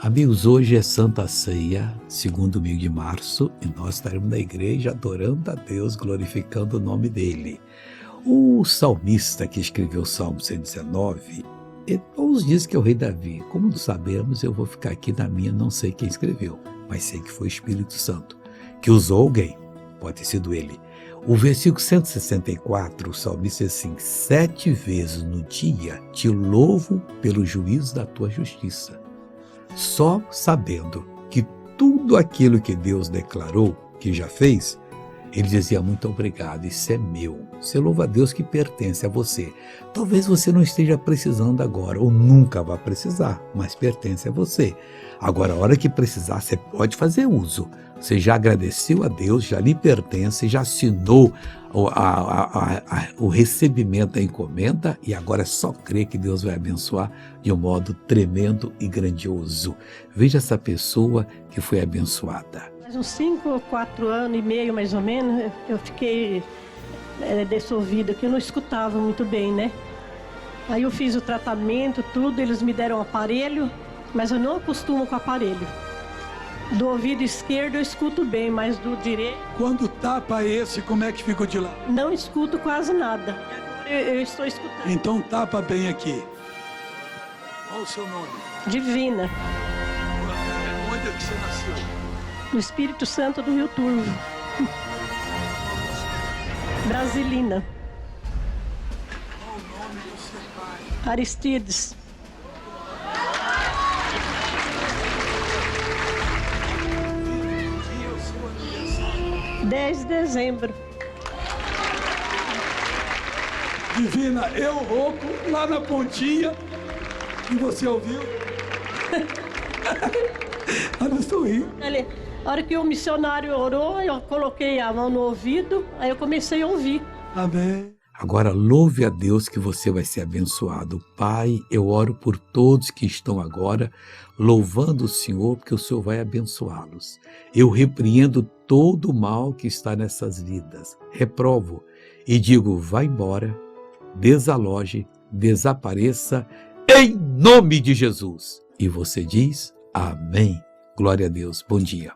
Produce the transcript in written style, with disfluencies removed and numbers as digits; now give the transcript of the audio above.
Amigos, hoje é Santa Ceia, segundo domingo de março, e nós estaremos na igreja adorando a Deus, glorificando o nome dEle. O salmista que escreveu o Salmo 119, uns dizem que é o rei Davi. Como não sabemos, eu vou ficar aqui na minha, não sei quem escreveu, mas sei que foi o Espírito Santo, que usou alguém, pode ter sido ele. O versículo 164, o salmista diz assim: 7 vezes no dia te louvo pelo juízo da tua justiça. Só sabendo que tudo aquilo que Deus declarou, que já fez, ele dizia: muito obrigado, isso é meu. Você louva a Deus que pertence a você. Talvez você não esteja precisando agora, ou nunca vai precisar, mas pertence a você. Agora, a hora que precisar, você pode fazer uso. Você já agradeceu a Deus, já lhe pertence, já assinou o recebimento da encomenda, e agora é só crer que Deus vai abençoar de um modo tremendo e grandioso. Veja essa pessoa que foi abençoada. Faz uns 5 ou 4 anos e meio, mais ou menos, eu fiquei dessa ouvida, que eu não escutava muito bem, né? Aí eu fiz o tratamento, tudo, eles me deram um aparelho, mas eu não acostumo com o aparelho. Do ouvido esquerdo eu escuto bem, mas do direito... Quando tapa esse, como é que fica o de lá? Não escuto quase nada. Eu estou escutando. Então tapa bem aqui. Qual o seu nome? Divina. Onde é que você nasceu? No Espírito Santo do Rio Turvo. Brasilina. Qual o nome do seu pai? Aristides. Que dia é o seu aniversário? 10 de dezembro. Divina, eu rouco lá na pontinha. E você ouviu? Eu não estou rindo. A hora que o missionário orou, eu coloquei a mão no ouvido, aí eu comecei a ouvir. Amém. Agora louve a Deus que você vai ser abençoado. Pai, eu oro por todos que estão agora louvando o Senhor, porque o Senhor vai abençoá-los. Eu repreendo todo o mal que está nessas vidas, reprovo e digo: vai embora, desaloje, desapareça, em nome de Jesus. E você diz: amém. Glória a Deus. Bom dia.